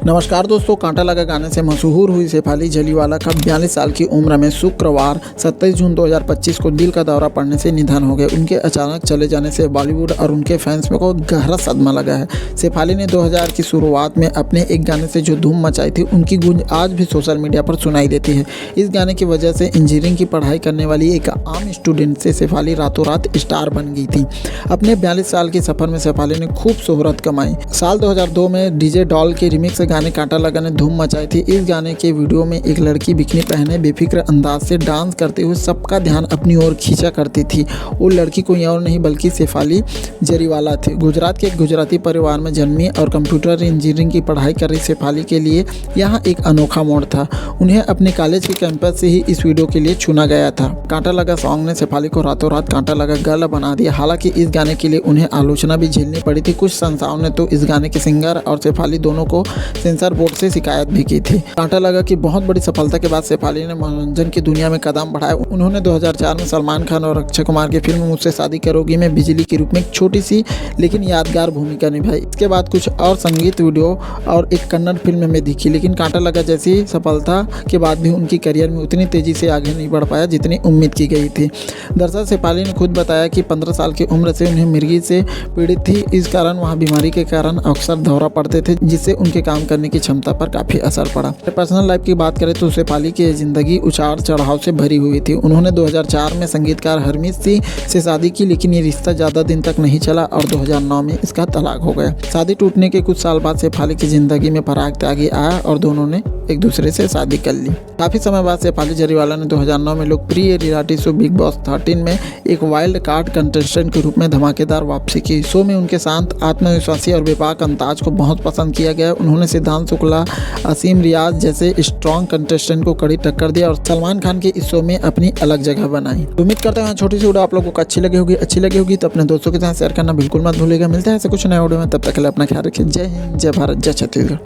नमस्कार दोस्तों, कांटा लगा गाने से मशहूर हुई शेफाली जलीवाला का 42 साल की उम्र में शुक्रवार 27 जून 2025 को दिल का दौरा पड़ने से निधन हो गया। उनके अचानक चले जाने से बॉलीवुड और उनके फैंस में को गहरा सदमा लगा है। शेफाली ने 2000 की शुरुआत में अपने एक गाने से जो धूम मचाई थी, उनकी गूंज आज भी सोशल मीडिया पर सुनाई देती है। इस गाने की वजह से इंजीनियरिंग की पढ़ाई करने वाली एक आम स्टूडेंट से शेफाली रातों रात स्टार बन गई थी। अपने 42 साल के सफर में शेफाली ने खूब शोहरत कमाई। साल 2002 में डीजे डॉल के रिमिक्स गाने कांटा लगा ने धूम मचाई थी। इस गाने के वीडियो में एक लड़की बिकनी पहने बेफिक्र अंदाज से डांस करते हुए सबका ध्यान अपनी ओर खींचा करती थी। वो लड़की कोई और नहीं बल्कि शेफाली जरीवाला थी। गुजरात के एक गुजराती परिवार में जन्मी और कंप्यूटर इंजीनियरिंग की पढ़ाई कर रही शेफाली के लिए यहाँ एक अनोखा मोड़ था। उन्हें अपने कॉलेज के कैंपस से ही इस वीडियो के लिए चुना गया था। कांटा लगा सॉन्ग ने शेफाली को रातों रात कांटा लगा गर्ल बना दिया। हालांकि इस गाने के लिए उन्हें आलोचना भी झेलनी पड़ी थी। कुछ संस्थाओं ने तो इस गाने के सिंगर और शेफाली दोनों को सेंसर बोर्ड से शिकायत भी की थी। कांटा लगा की बहुत बड़ी सफलता के बाद शेफाली ने मनोरंजन की दुनिया में कदम बढ़ाया। उन्होंने 2004 में सलमान खान और अक्षय कुमार की फिल्म मुझसे शादी करोगी में बिजली के रूप में एक छोटी सी लेकिन यादगार भूमिका निभाई। इसके बाद कुछ और संगीत वीडियो और एक कन्नड़ फिल्म में दिखी। लेकिन कांटा लगा जैसी सफलता के बाद भी उनकी करियर में उतनी तेजी से आगे नहीं बढ़ पाया जितनी उम्मीद की गई थी। दरअसल शेफाली ने खुद बताया कि 15 साल की उम्र से उन्हें मिर्गी से पीड़ित थी। इस कारण वहाँ बीमारी के कारण अक्सर दौरा पड़ते थे, जिससे उनके काम करने की क्षमता पर काफी असर पड़ा। पर्सनल लाइफ की बात करें तो शेफाली की जिंदगी उतार चढ़ाव से भरी हुई थी। उन्होंने 2004 में संगीतकार हरमीत सिंह से शादी की, लेकिन ये रिश्ता ज्यादा दिन तक नहीं चला और 2009 में इसका तलाक हो गया। शादी टूटने के कुछ साल बाद शेफाली की जिंदगी में फराग त्यागी आया और दोनों ने एक दूसरे से शादी कर ली। काफी समय बाद शेफाली जरीवाला ने 2009 में लोकप्रिय रियलिटी शो बिग बॉस 13 में एक वाइल्ड कार्ड कंटेस्टेंट के रूप में धमाकेदार वापसी की। शो में उनके शांत, आत्मविश्वासी और बेबाक अंदाज को बहुत पसंद किया गया। उन्होंने सिद्धांत शुक्ला, असीम रियाज जैसे स्ट्रॉन्ग कंटेस्टेंट को कड़ी टक्कर दिया और सलमान खान के इस शो में अपनी अलग जगह बनाई। उम्मीद करते हैं छोटी सी वीडियो आप लोगों को अच्छी लगी होगी तो अपने दोस्तों के साथ शेयर करना बिल्कुल मत भूलिएगा। मिलते हैं ऐसे कुछ नए वीडियो में, तब तक के लिए अपना ख्याल रखिए। जय हिंद, जय भारत, जय छत्तीसगढ़।